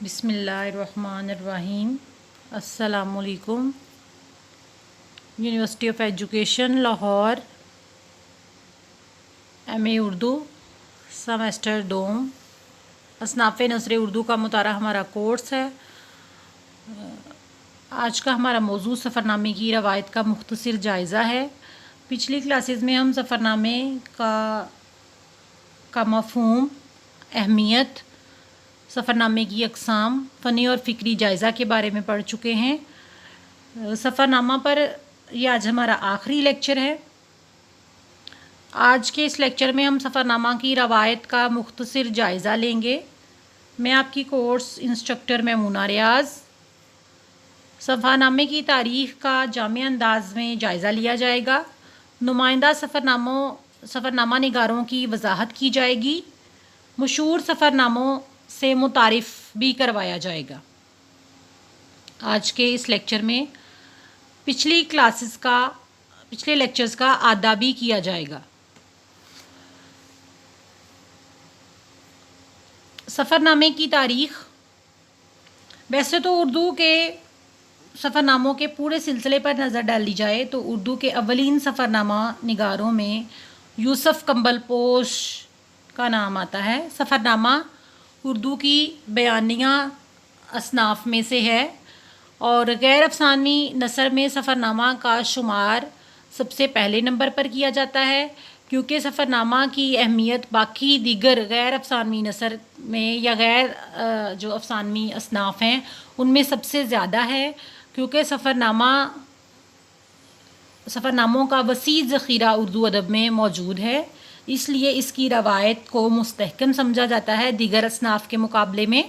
بسم اللہ الرحمن الرحیم۔ السلام علیکم۔ University of education Lahore, M Urdu, semester دوم، اصناف نثر اردو کا مطالعہ ہمارا کورس ہے۔ آج کا ہمارا موضوع سفر نامے کی روایت کا مختصر جائزہ ہے۔ پچھلی کلاسز میں ہم سفر نامے کا مفہوم، اہمیت، سفر نامے کی اقسام، فنی اور فکری جائزہ کے بارے میں پڑھ چکے ہیں۔ سفر نامہ پر یہ آج ہمارا آخری لیکچر ہے۔ آج کے اس لیکچر میں ہم سفر نامہ کی روایت کا مختصر جائزہ لیں گے۔ میں آپ کی کورس انسٹرکٹر میمونہ ریاض۔ سفر نامے کی تاریخ کا جامع انداز میں جائزہ لیا جائے گا۔ نمائندہ سفر نامہ نگاروں کی وضاحت کی جائے گی۔ مشہور سفر ناموں سے متعارف بھی کروایا جائے گا۔ آج کے اس لیکچر میں پچھلے لیکچرز کا اعادہ بھی کیا جائے گا۔ سفر نامے کی تاریخ۔ ویسے تو اردو کے سفر ناموں کے پورے سلسلے پر نظر ڈالی جائے تو اردو کے اولین سفر نامہ نگاروں میں یوسف کمبل پوش کا نام آتا ہے۔ سفر نامہ اردو کی بیانیہ اصناف میں سے ہے اور غیر افسانوی نثر میں سفر نامہ کا شمار سب سے پہلے نمبر پر کیا جاتا ہے، کیونکہ سفر نامہ کی اہمیت باقی دیگر غیر افسانوی نثر میں یا غیر جو افسانوی اصناف ہیں ان میں سب سے زیادہ ہے، کیونکہ سفر ناموں کا وسیع ذخیرہ اردو ادب میں موجود ہے، اس لیے اس کی روایت کو مستحکم سمجھا جاتا ہے دیگر اصناف کے مقابلے میں۔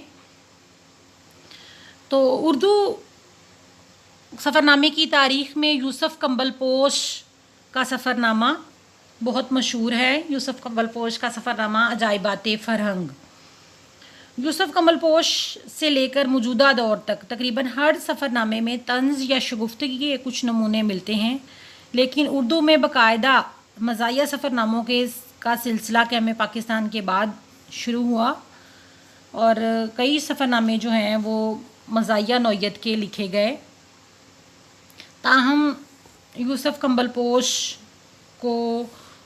تو اردو سفر نامے کی تاریخ میں یوسف کمبل پوش کا سفر نامہ بہت مشہور ہے۔ یوسف کمبل پوش کا سفر نامہ عجائبات فرہنگ۔ یوسف کمبل پوش سے لے کر موجودہ دور تک تقریباً ہر سفر نامے میں طنز یا شگفتگی کے کچھ نمونے ملتے ہیں، لیکن اردو میں باقاعدہ مزاحیہ سفر ناموں کا سلسلہ قیام پاکستان کے بعد شروع ہوا اور کئی سفر نامے جو ہیں وہ مزاحیہ نوعیت کے لکھے گئے۔ تاہم یوسف کمبل پوش کو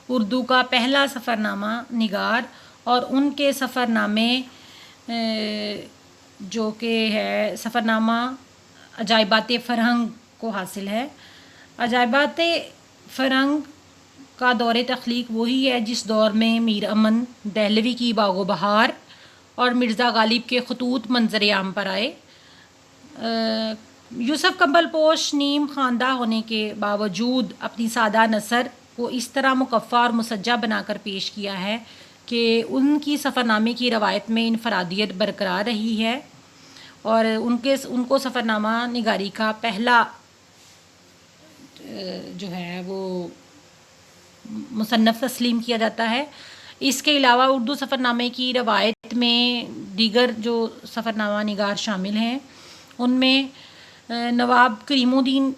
اردو کا پہلا سفر نامہ نگار اور ان کے سفر نامے جو کہ ہے سفر نامہ عجائبات فرہنگ کو حاصل ہے۔ عجائبات فرہنگ کا دور تخلیق وہی ہے جس دور میں میر امن دہلوی کی باغ و بہار اور مرزا غالب کے خطوط منظر عام پر آئے۔ یوسف کمبل پوش نیم خواندہ ہونے کے باوجود اپنی سادہ نثر کو اس طرح مکفّہ اور مسجع بنا کر پیش کیا ہے کہ ان کی سفر نامے کی روایت میں انفرادیت برقرار رہی ہے اور ان کو سفر نامہ نگاری کا پہلا جو ہے وہ مصنف تسلیم کیا جاتا ہے۔ اس کے علاوہ اردو سفر نامے کی روایت میں دیگر جو سفر نامہ نگار شامل ہیں ان میں نواب کریم الدین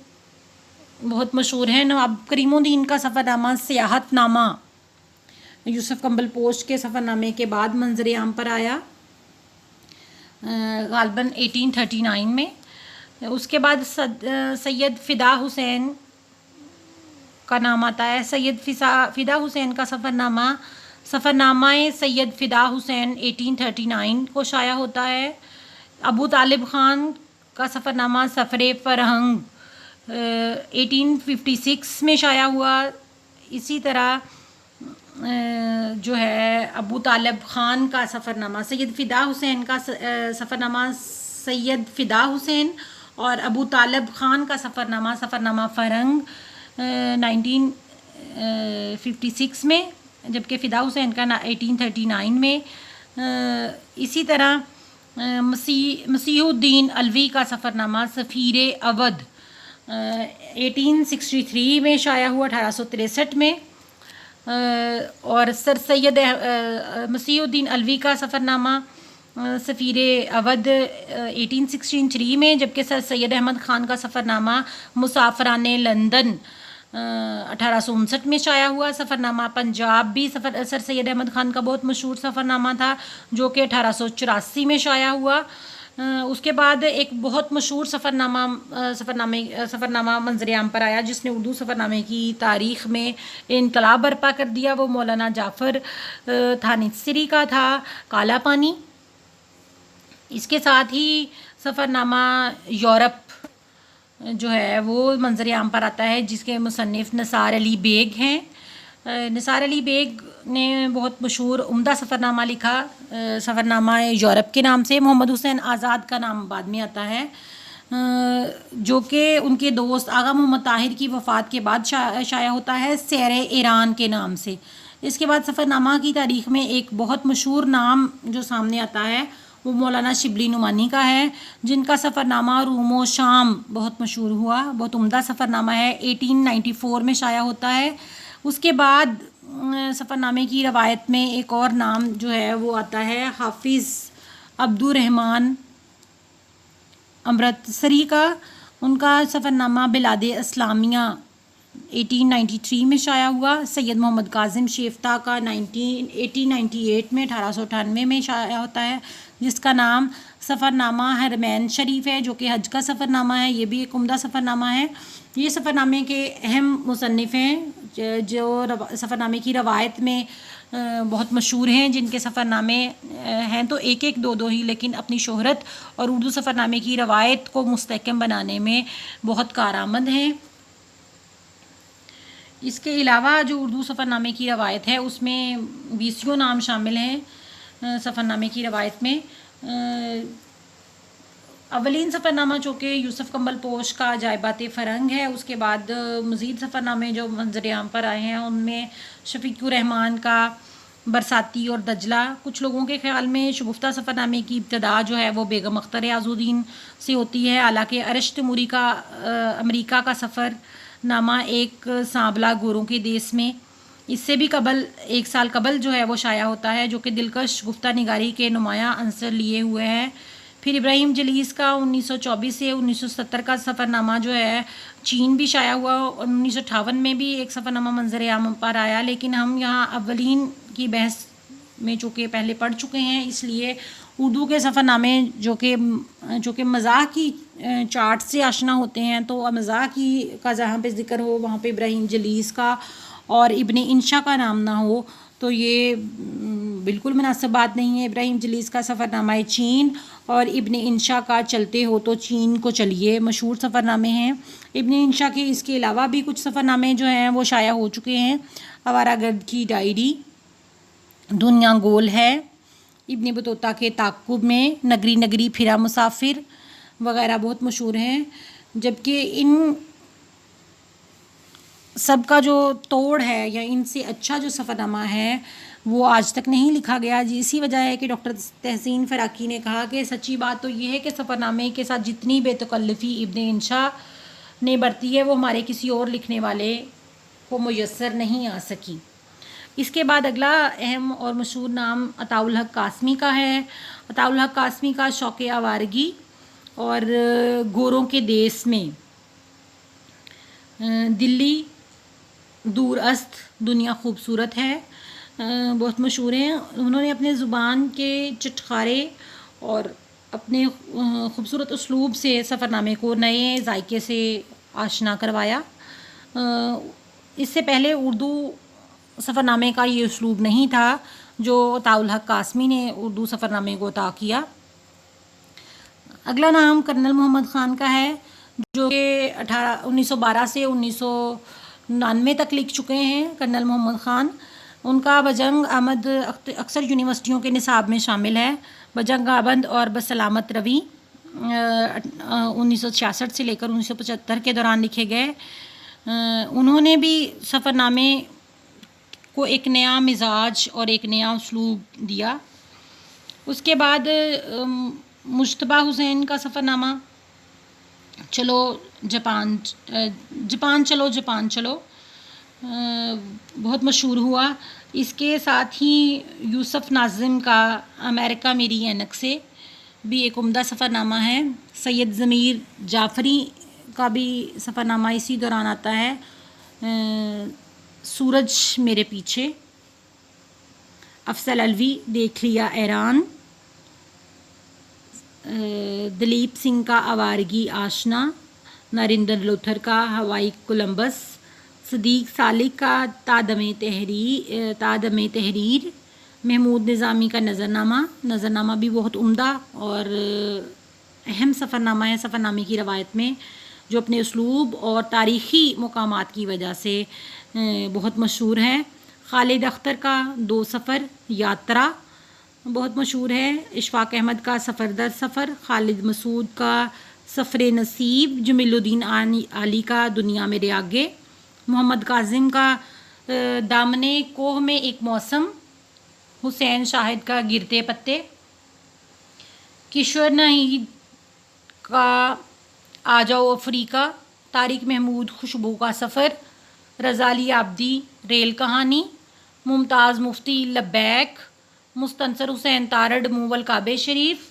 بہت مشہور ہیں۔ نواب کریم الدین کا سفر نامہ سیاحت نامہ یوسف کمبل پوش کے سفر نامے کے بعد منظر عام پر آیا غالباً 1839 میں۔ اس کے بعد سید فدا حسین کا نام آتا ہے۔ سید فدا حسین کا سفر نامہ سید فدا حسین 1839 کو شائع ہوتا ہے۔ ابو طالب خان کا سفر نامہ سفر فرہنگ 1856 میں شائع ہوا۔ اسی طرح جو ہے ابو طالب خان کا سفر نامہ سید فدا حسین کا سفر نامہ سید فدا حسین اور ابو طالب خان کا سفر نامہ فرہنگ 1956 میں، جبکہ فدا حسین کا 1839 میں۔ اسی طرح مسیح الدین علوی کا سفر نامہ سفیر اودھ 1863 میں شائع ہوا 1863 میں، اور سر سید مسیح الدین علوی کا سفر نامہ سفیر اودھ 1863 میں، جبکہ سر سید احمد خان کا سفر نامہ مسافران لندن 1859 میں شائع ہوا۔ سفر نامہ پنجاب بھی سر سید احمد خان کا بہت مشہور سفر نامہ تھا جو کہ 1884 میں شائع ہوا۔ اس کے بعد ایک بہت مشہور سفرنامہ منظر عام پر آیا جس نے اردو سفرنامے کی تاریخ میں انقلاب برپا کر دیا، وہ مولانا جعفر تھانیسری کا تھا، کالا پانی۔ اس کے ساتھ ہی سفرنامہ یورپ جو ہے وہ منظر عام پر آتا ہے، جس کے مصنف نثار علی بیگ ہیں۔ نثار علی بیگ نے بہت مشہور عمدہ سفرنامہ لکھا، سفرنامہ یورپ کے نام سے۔ محمد حسین آزاد کا نام بعد میں آتا ہے، جو کہ ان کے دوست آغا محمد طاہر کی وفات کے بعد شائع ہوتا ہے سیر ایران کے نام سے۔ اس کے بعد سفرنامہ کی تاریخ میں ایک بہت مشہور نام جو سامنے آتا ہے وہ مولانا شبلی نعمانی کا ہے، جن کا سفرنامہ روم و شام بہت مشہور ہوا، بہت عمدہ سفرنامہ ہے، 1894 میں شائع ہوتا ہے۔ اس کے بعد سفرنامے کی روایت میں ایک اور نام جو ہے وہ آتا ہے حافظ عبد الرحمن امرتسری کا۔ ان کا سفرنامہ بلاد اسلامیہ 1893 میں شائع ہوا۔ سید محمد کاظم شیفتہ کا 1898 میں 1898 میں شائع ہوتا ہے، جس کا نام سفرنامہ حرمین شریف ہے، جو کہ حج کا سفرنامہ ہے۔ یہ بھی ایک عمدہ سفرنامہ ہے۔ یہ سفرنامے کے اہم مصنف ہیں جو سفرنامے کی روایت میں بہت مشہور ہیں، جن کے سفرنامے ہیں تو ایک ایک دو دو ہی، لیکن اپنی شہرت اور اردو سفرنامے کی روایت کو مستحکم بنانے میں بہت کارآمد ہیں۔ اس کے علاوہ جو اردو سفرنامے کی روایت ہے اس میں 20 نام شامل ہیں سفرنامے کی روایت میں۔ اولین سفرنامہ چونکہ یوسف کمبل پوش کا عجائبات فرنگ ہے، اس کے بعد مزید سفرنامے جو منظر عام پر آئے ہیں ان میں شفیق الرحمان کا برساتی اور دجلہ۔ کچھ لوگوں کے خیال میں شگفتہ سفرنامے کی ابتدا جو ہے وہ بیگم اختر عزالدین سے ہوتی ہے، حالانکہ ارشد تیموری کا امریکہ کا سفر نامہ ایک سانبلا گوروں کے دیس میں اس سے بھی قبل 1 سال قبل جو ہے وہ شائع ہوتا ہے، جو کہ دلکش گفتہ نگاری کے نمایاں عنصر لیے ہوئے ہیں۔ پھر ابراہیم جلیس کا 1924 سے 1970 کا سفرنامہ جو ہے چین بھی شائع ہوا، 1958 میں بھی ایک سفرنامہ منظر عام پر آیا، لیکن ہم یہاں اولین کی بحث میں چونکہ پہلے پڑھ چکے ہیں، اس لیے اردو کے سفرنامے جو کہ مزاح کی چارٹ سے آشنا ہوتے ہیں، تو مزاح کی کا جہاں پہ ذکر ہو وہاں پہ ابراہیم جلیس کا اور ابن انشا کا نام نہ ہو تو یہ بالکل مناسب بات نہیں ہے۔ ابراہیم جلیس کا سفرنامہ چین اور ابن انشا کا چلتے ہو تو چین کو چلیے مشہور سفرنامے ہیں۔ ابن انشا کے اس کے علاوہ بھی کچھ سفرنامے جو ہیں وہ شائع ہو چکے ہیں، آوارہ گرد کی ڈائری، دنیا گول ہے، ابن بطوطہ کے تعقب میں، نگری نگری پھرا مسافر وغیرہ بہت مشہور ہیں، جبکہ ان سب کا جو توڑ ہے یا ان سے اچھا جو سفرنامہ ہے وہ آج تک نہیں لکھا گیا۔ اسی وجہ ہے کہ ڈاکٹر تحسین فراقی نے کہا کہ سچی بات تو یہ ہے کہ سفرنامے کے ساتھ جتنی بے تکلفی ابن انشا نے برتی ہے وہ ہمارے کسی اور لکھنے والے کو میسر نہیں آ سکی۔ اس کے بعد اگلا اہم اور مشہور نام عطاء الحق قاسمی کا ہے۔ عطاء الحق قاسمی کا شوق آوارگی اور گوروں کے دیس میں، دلی دور است، دنیا خوبصورت ہے، بہت مشہور ہیں۔ انہوں نے اپنے زبان کے چٹخارے اور اپنے خوبصورت اسلوب سے سفرنامے کو نئے ذائقے سے آشنا کروایا۔ اس سے پہلے اردو سفرنامے کا یہ اسلوب نہیں تھا جو عطاء الحق قاسمی نے اردو سفرنامے کو عطا کیا۔ اگلا نام کرنل محمد خان کا ہے، جو کہ 1912 سے 1999 تک لکھ چکے ہیں۔ کرنل محمد خان، ان کا بجنگ آمد اکثر یونیورسٹیوں کے نصاب میں شامل ہے۔ بجنگ آمد اور بسلامت روی 1966 سے لے کر 1975 کے دوران لکھے گئے۔ انہوں نے بھی سفرنامے کو ایک نیا مزاج اور ایک نیا اسلوب دیا۔ اس کے بعد مجتبیٰ حسین کا سفرنامہ چلو جاپان چلو جاپان چلو بہت مشہور ہوا۔ اس کے ساتھ ہی یوسف ناظم کا امریکہ میری اینک سے بھی ایک عمدہ سفرنامہ ہے۔ سید ضمیر جعفری کا بھی سفرنامہ اسی دوران آتا ہے، سورج میرے پیچھے۔ افضل علوی دیکھ لیا ایران، دلیپ سنگھ کا آوارگی آشنا، نریندر لوتھر کا ہوائی کولمبس، صدیق سالک کا تادم تحریر، محمود نظامی کا نظرنامہ بھی بہت عمدہ اور اہم سفرنامہ ہے سفرنامے کی روایت میں، جو اپنے اسلوب اور تاریخی مقامات کی وجہ سے بہت مشہور ہے۔ خالد اختر کا 2 سفر یاترا بہت مشہور ہے۔ اشفاق احمد کا سفر در سفر، خالد مسعود کا سفر نصیب، جمیل الدین علی کا دنیا میرے آگے، محمد کاظم کا دامنے کوہ میں ایک موسم، حسین شاہد کا گرتے پتے، کشور ناہید کا آ جاؤ افریقہ، طارق محمود خوشبو کا سفر، رضا علی عابدی ریل کہانی، ممتاز مفتی لبیک، مستنصر حسین تارڑ موول کعبہ شریف،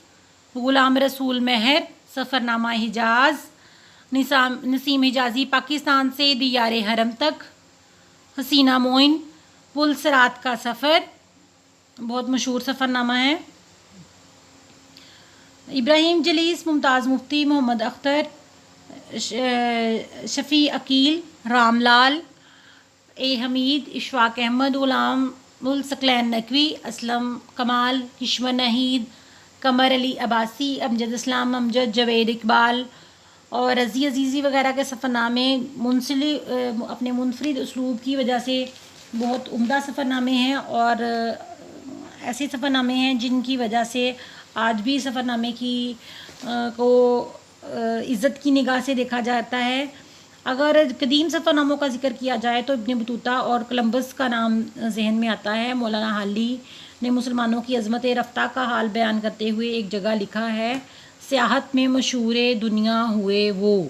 غلام رسول مہر سفرنامہ حجاز، نسیم حجازی پاکستان سے دیار حرم تک، حسینہ معین پل صراط کا سفر بہت مشہور سفرنامہ ہے، ابراہیم جلیس ممتاز مفتی، محمد اختر، شفیع عقیل، رام لال، اے حمید، اشفاق احمد، غلام الثقلین نقوی، اسلم کمال، کشور ناہید، قمر علی عباسی، امجد اسلام امجد، جاوید اقبال اور رضی عزیزی وغیرہ کے سفرنامے اپنے منفرد اسلوب کی وجہ سے بہت عمدہ سفرنامے ہیں، اور ایسے سفرنامے ہیں جن کی وجہ سے آج بھی سفرنامے کو عزت کی نگاہ سے دیکھا جاتا ہے۔ اگر قدیم سفرناموں کا ذکر کیا جائے تو ابن بطوطہ اور کولمبس کا نام ذہن میں آتا ہے۔ مولانا حالی نے مسلمانوں کی عظمت رفتہ کا حال بیان کرتے ہوئے ایک جگہ لکھا ہے، سیاحت میں مشہور دنیا ہوئے وہ،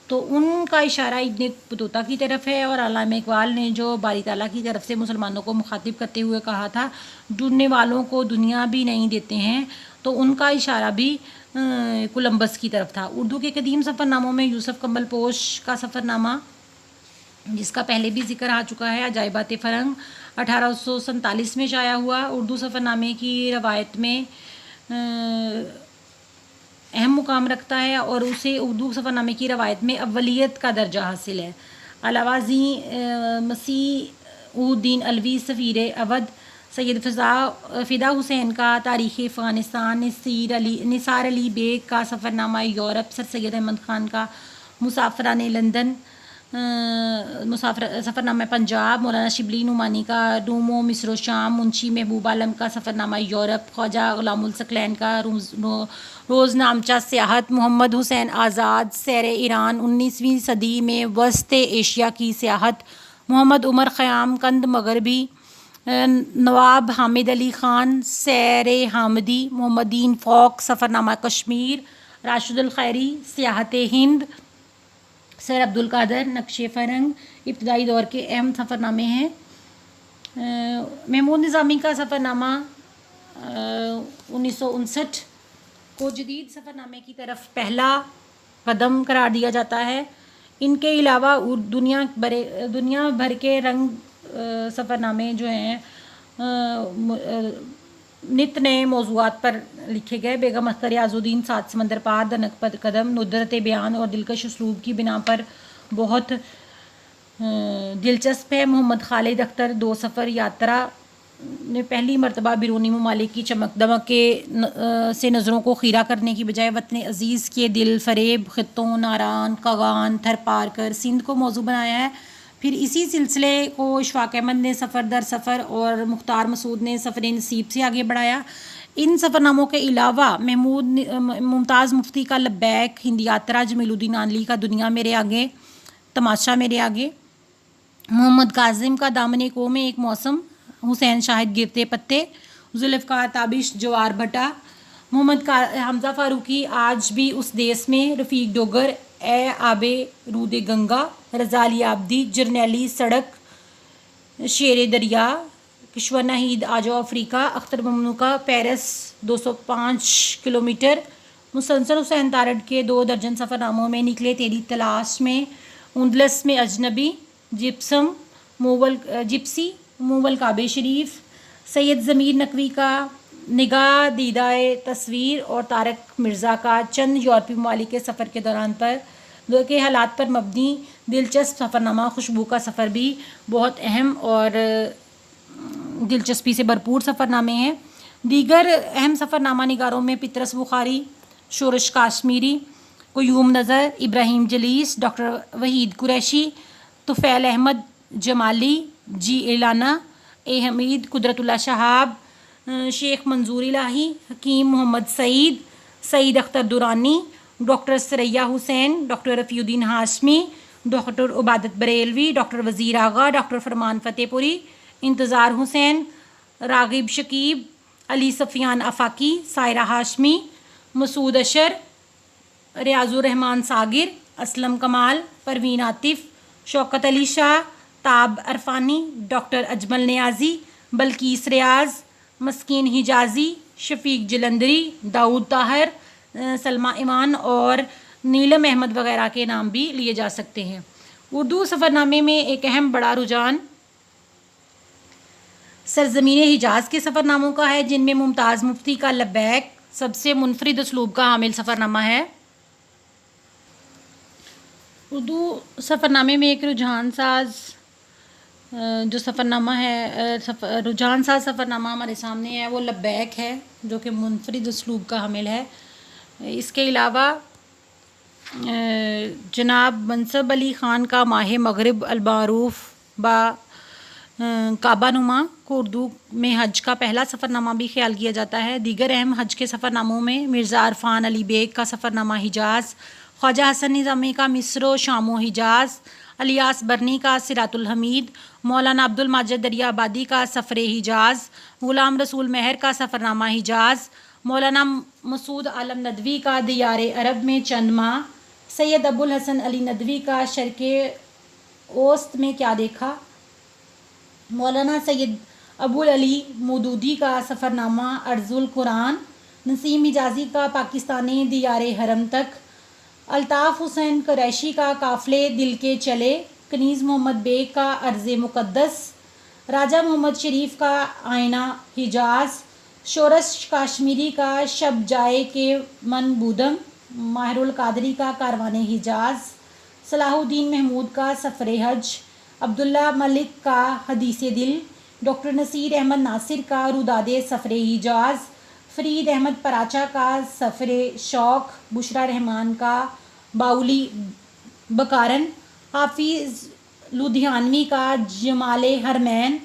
تو ان کا اشارہ ابن بطوطہ کی طرف ہے، اور علامہ اقبال نے جو باری تعالیٰ کی طرف سے مسلمانوں کو مخاطب کرتے ہوئے کہا تھا ڈھونڈنے والوں کو دنیا بھی نہیں دیتے ہیں، تو ان کا اشارہ بھی کولمبس کی طرف تھا۔ اردو کے قدیم سفرناموں میں یوسف کمبل پوش کا سفرنامہ، جس کا پہلے بھی ذکر آ چکا ہے، عجائبات فرنگ 1847 میں شائع ہوا، اردو سفرنامے کی روایت میں اہم مقام رکھتا ہے اور اسے اردو سفرنامے کی روایت میں اولیت کا درجہ حاصل ہے۔ علاوہ ازیں مسیح الدین علوی سفیر اودھ، سید فدا حسین کا تاریخ افغانستان، نثار علی بیگ کا سفرنامہ یورپ، سر سید احمد خان کا مسافران لندن، سفرنامہ پنجاب، مولانا شبلی نعمانی کا روم و مصر و شام، منشی محبوب عالم کا سفرنامہ یورپ، خواجہ غلام الثقلین کا روز نامچہ سیاحت، محمد حسین آزاد سیر ایران 19ویں صدی میں وسط ایشیا کی سیاحت، محمد عمر خیام کند مغربی، نواب حامد علی خان سیر حامدی، محمد دین فوق سفرنامہ کشمیر، راشد الخیری سیاحت ہند، سر عبد القادر نقش فرنگ ابتدائی دور کے اہم سفرنامے ہیں۔ محمود نظامی کا سفرنامہ 1959 کو جدید سفرنامے کی طرف پہلا قدم قرار دیا جاتا ہے۔ ان کے علاوہ دنیا بھر کے رنگ سفرنامے جو ہیں نت نئے موضوعات پر لکھے گئے۔ بیگم اختر یاز الدین 7 سمندر پار، دنک قدم، ندرت بیان اور دلکش اسلوب کی بنا پر بہت دلچسپ ہے۔ محمد خالد اختر 2 سفر یاترا نے پہلی مرتبہ بیرونی ممالک کی چمک دمک سے نظروں کو خیرہ کرنے کی بجائے وطن عزیز کے دل فریب خطوں ناران، کاغان، تھر پار کر سندھ کو موضوع بنایا ہے۔ پھر اسی سلسلے کو اشفاق احمد نے سفر در سفر اور مختار مسعود نے سفر نصیب سے آگے بڑھایا۔ ان سفرناموں کے علاوہ ممتاز مفتی کا لبیک، ہند یاترا، جمیل الدین علی کا دنیا میرے آگے، تماشا میرے آگے، محمد کاظم کا دامنے کوہ میں ایک موسم، حسین شاہد گرتے پتے، ذوالفقار تابش جوار بھٹا، محمد حمزہ فاروقی آج بھی اس دیس میں، رفیق ڈوگر اے آب رود گنگا، رضا علی عابدی جرنیلی سڑک شیر دریا، کشور ناہید آ جاؤ افریقہ، اختر ممنوع کا پیرس 205 کلومیٹر، مستنصر حسین تارڑ کے 2 درجن سفرناموں میں نکلے تیری تلاش میں، اندلس میں اجنبی، جپسی، موول کعبہ شریف، سید ضمیر نقوی کا نگاہ دیدہ تصویر اور طارق مرزا کا چند یورپی ممالک کے سفر کے دوران پر کے حالات پر مبنی دلچسپ سفرنامہ خوشبو کا سفر بھی بہت اہم اور دلچسپی سے بھرپور سفرنامے ہیں۔ دیگر اہم سفرنامہ نگاروں میں پطرس بخاری، شورش کاشمیری، قیوم نظر، ابراہیم جلیس، ڈاکٹر وحید قریشی، طفیل احمد جمالی، جی اعلانہ، اے حمید، قدرت اللہ شہاب، شیخ منظور الہی، حکیم محمد سعید، سعید اختر دورانی، ڈاکٹر ثریا حسین، ڈاکٹر رفیع الدین ہاشمی، ڈاکٹر عبادت بریلوی، ڈاکٹر وزیر آغا، ڈاکٹر فرمان فتح پوری، انتظار حسین، راغب شکیب، علی سفیان آفاقی، سائرہ ہاشمی، مسعود اشر، ریاض الرحمان ساگر، اسلم کمال، پروین عاطف، شوکت علی شاہ، تاب عرفانی، ڈاکٹر اجمل نیازی، بلقیس ریاض، مسکین حجازی، شفیق جلندری، داؤد طاہر، سلمہ ایمان اور نیلم احمد وغیرہ کے نام بھی لیے جا سکتے ہیں۔ اردو سفرنامے میں ایک اہم بڑا رجحان سرزمین حجاز کے سفرناموں کا ہے، جن میں ممتاز مفتی کا لبیک سب سے منفرد اسلوب کا حامل سفرنامہ ہے۔ اردو سفرنامے میں ایک رجحان ساز جو سفرنامہ ہے رجحان ساز سفرنامہ ہمارے سامنے ہے وہ لبیک ہے، جو کہ منفرد اسلوب کا حامل ہے۔ اس کے علاوہ جناب منصب علی خان کا ماہ مغرب المعروف با کعبہ نما کو اردو میں حج کا پہلا سفرنامہ بھی خیال کیا جاتا ہے۔ دیگر اہم حج کے سفرناموں میں مرزا عرفان علی بیگ کا سفرنامہ حجاز، خواجہ حسن نظامی کا مصر و شام و حجاز، الیاس برنی کا صراط الحمید، مولانا عبد الماجد دریا آبادی کا سفر حجاز، غلام رسول مہر کا سفرنامہ حجاز، مولانا مسعود عالم ندوی کا دیار عرب میں چند ماہ، سید ابو الحسن علی ندوی کا شرق اوسط میں کیا دیکھا، مولانا سید ابو العلی مودودی کا سفرنامہ ارض القرآن، نسیم حجازی کا پاکستانی دیار حرم تک، الطاف حسین قریشی کا قافلے دل کے چلے، کنیز محمد بیگ کا ارض مقدس، راجہ محمد شریف کا آئینہ حجاز، شورش کاشمیری کا شب جائے کے من بودم، ماہر القادری کا کاروان حجاز، صلاح الدین محمود کا سفر حج، عبداللہ ملک کا حدیث دل، ڈاکٹر نصیر احمد ناصر کا روداد سفر حجاز، فرید احمد پراچا کا سفر شوق، بشرا رحمان کا باولی بکارن، حافظ لدھیانوی کا جمال حرمین،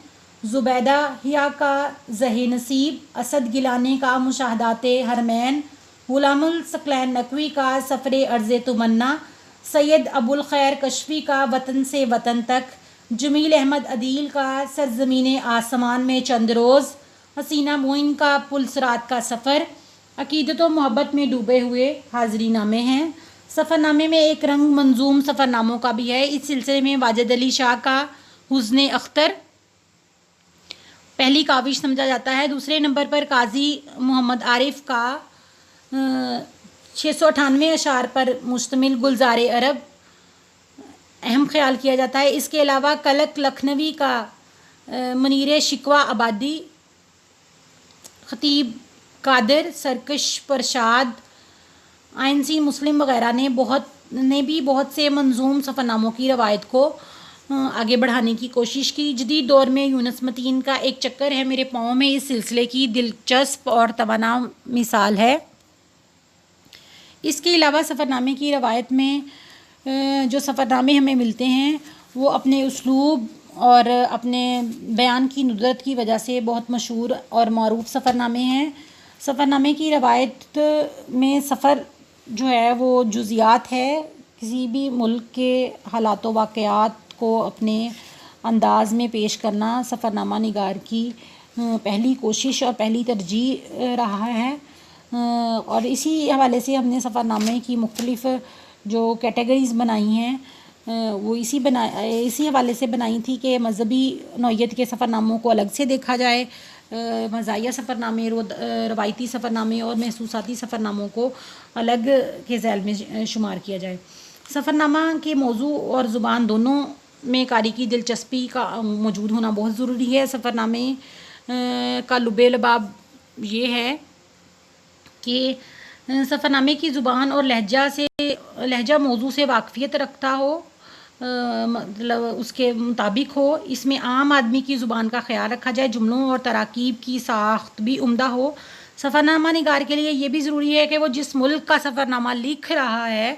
زبیدہ حیا کا زہ نصیب، اسد گیلانی کا مشاہدات حرمین، غلام الثقلین نقوی کا سفر ارض تمنا، سید ابو الخیر کشفی کا وطن سے وطن تک، جمیل احمد عدیل کا سرزمین آسمان میں چند روز، حسینہ معین کا پل صراط کا سفر، عقیدت و محبت میں ڈوبے ہوئے حاضری نامے ہیں۔ سفرنامے میں ایک رنگ منظوم سفرناموں کا بھی ہے۔ اس سلسلے میں واجد علی شاہ کا حزن اختر پہلی کاوش سمجھا جاتا ہے۔ دوسرے نمبر پر قاضی محمد عارف کا 698 اشعار پر مشتمل گلزار عرب اہم خیال کیا جاتا ہے۔ اس کے علاوہ کلک لکھنوی کا منیر شکوہ آبادی، خطیب قادر، سرکش پرشاد، آئنسی مسلم وغیرہ نے بھی بہت سے منظوم سفرناموں کی روایت کو آگے بڑھانے کی کوشش کی۔ جدید دور میں یونس متین کا ایک چکر ہے میرے پاؤں میں اس سلسلے کی دلچسپ اور توانا مثال ہے۔ اس کے علاوہ سفرنامے کی روایت میں جو سفرنامے ہمیں ملتے ہیں وہ اپنے اسلوب اور اپنے بیان کی ندرت کی وجہ سے بہت مشہور اور معروف سفرنامے ہیں۔ سفرنامے کی روایت میں سفر جو ہے وہ جزیات ہے، کسی بھی ملک کے حالات و واقعات کو اپنے انداز میں پیش کرنا سفرنامہ نگار کی پہلی کوشش اور پہلی ترجیح رہا ہے، اور اسی حوالے سے ہم نے سفرنامے کی مختلف جو کیٹیگریز بنائی ہیں وہ اسی حوالے سے بنائی تھی کہ مذہبی نوعیت کے سفرناموں کو الگ سے دیکھا جائے، مزاحیہ سفرنامے، روایتی سفرنامے اور محسوساتی سفرناموں کو الگ کے ذیل میں شمار کیا جائے۔ سفرنامہ کے موضوع اور زبان دونوں میں قاری کی دلچسپی کا موجود ہونا بہت ضروری ہے۔ سفرنامے کا لب لباب یہ ہے کہ سفرنامے کی زبان اور لہجہ موضوع سے واقفیت رکھتا ہو، مطلب اس کے مطابق ہو، اس میں عام آدمی کی زبان کا خیال رکھا جائے، جملوں اور تراکیب کی ساخت بھی عمدہ ہو۔ سفرنامہ نگار کے لیے یہ بھی ضروری ہے کہ وہ جس ملک کا سفرنامہ لکھ رہا ہے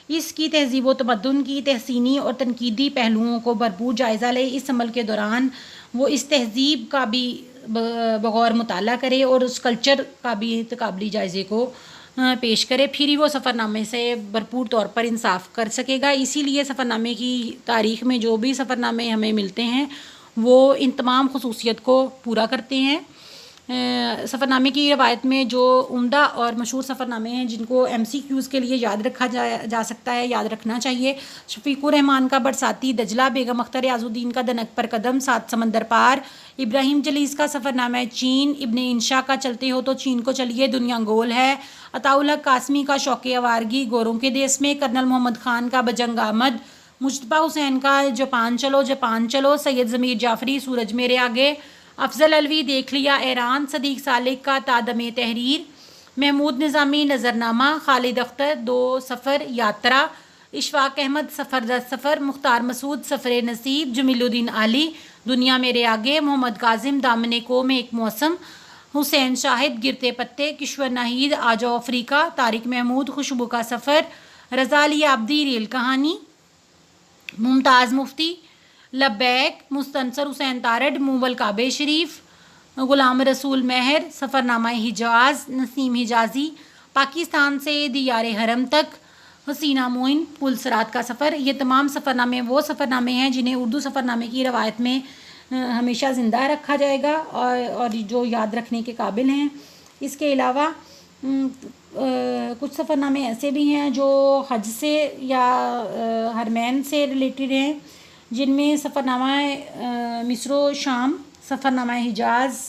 اس کی تہذیب و تمدن کی تحسینی اور تنقیدی پہلوؤں کو بھرپور جائزہ لے۔ اس عمل کے دوران وہ اس تہذیب کا بھی بغور مطالعہ کرے اور اس کلچر کا بھی تقابلی جائزے کو پیش کرے، پھر ہی وہ سفرنامے سے بھرپور طور پر انصاف کر سکے گا۔ اسی لیے سفرنامے کی تاریخ میں جو بھی سفرنامے ہمیں ملتے ہیں وہ ان تمام خصوصیت کو پورا کرتے ہیں۔ سفرنامے کی روایت میں جو عمدہ اور مشہور سفرنامے ہیں جن کو MCQs کے لیے یاد رکھا جا سکتا ہے، یاد رکھنا چاہیے: شفیق الرحمان کا برساتی، دجلہ، بیگم اختر ریاض الدین کا دنک پر قدم، 7 سمندر پار، ابراہیم جلیس کا سفرنامہ چین، ابن انشا کا چلتے ہو تو چین کو چلیے دنیا گول ہے، عطاء الحق قاسمی کا شوق آوارگی گوروں کے دیس میں، کرنل محمد خان کا بجنگ آمد، مجتبیٰ حسین کا جاپان چلو جاپان چلو، سید ضمیر جعفری سورج میرے آگے، افضل علوی دیکھ لیا ایران، صدیق سالک کا تادم تحریر، محمود نظامی نظرنامہ، خالد اختر 2 سفر یاترا، اشفاق احمد سفر در سفر، مختار مسعود سفر نصیب، جمیل الدین علی دنیا میرے آگے، محمد کاظم دامن قوم ایک موسم، حسین شاہد گرتے پتے، کشور ناہید آ جاؤ افریقہ، طارق محمود خوشبو کا سفر، رضا علی عابدی ریل کہانی، ممتاز مفتی لبیک، مستنصر حسین تارڑ موول کعبہ شریف، غلام رسول مہر سفرنامہ حجاز، نسیم حجازی پاکستان سے دیار حرم تک، حسینہ معین پل صراط کا سفر۔ یہ تمام سفرنامے وہ سفرنامے ہیں جنہیں اردو سفرنامے کی روایت میں ہمیشہ زندہ رکھا جائے گا اور جو یاد رکھنے کے قابل ہیں۔ اس کے علاوہ کچھ سفرنامے ایسے بھی ہیں جو حج سے یا حرمین سے ریلیٹڈ ہیں، جن میں سفرنامہ مصر و شام، سفرنامہ حجاز،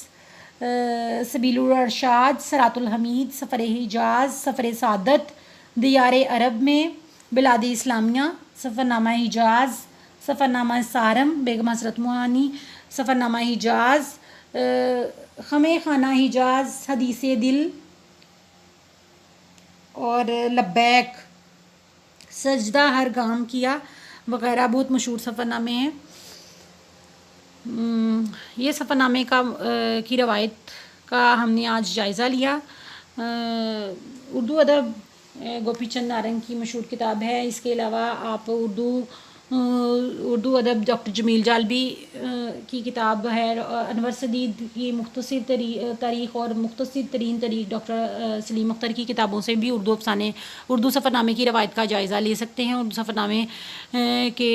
سبیل الارشاد، صراط الحمید، سفر حجاز، سفر سعادت، دیار عرب میں، بلاد اسلامیہ، سفرنامہ حجاز، سفرنامہ سارم، بیگم حسرت موہانی، سفرنامہ حجاز، خم خانہ حجاز، حدیث دل اور لبیک، سجدہ ہر گام کیا وغیرہ بہت مشہور سفرنامے ہیں۔ یہ سفرنامے کی روایت کا ہم نے آج جائزہ لیا۔ اردو ادب گوپی چند نارنگ کی مشہور کتاب ہے۔ اس کے علاوہ آپ اردو ادب ڈاکٹر جمیل جالبی کی کتاب ہے، انور سدید کی مختصر تاریخ اور مختصر ترین تاریخ ڈاکٹر سلیم اختر کی کتابوں سے بھی اردو سفرنامے کی روایت کا جائزہ لے سکتے ہیں۔ اردو سفرنامے کے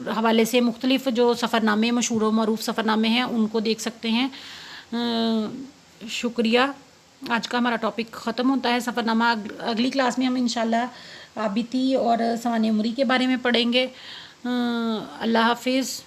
حوالے سے مختلف جو سفرنامے مشہور و معروف سفرنامے ہیں ان کو دیکھ سکتے ہیں۔ شکریہ۔ آج کا ہمارا ٹاپک ختم ہوتا ہے سفرنامہ۔ اگلی کلاس میں ہم انشاءاللہ آبیتی اور سوانح عمری کے بارے میں پڑھیں گے۔ اللہ حافظ۔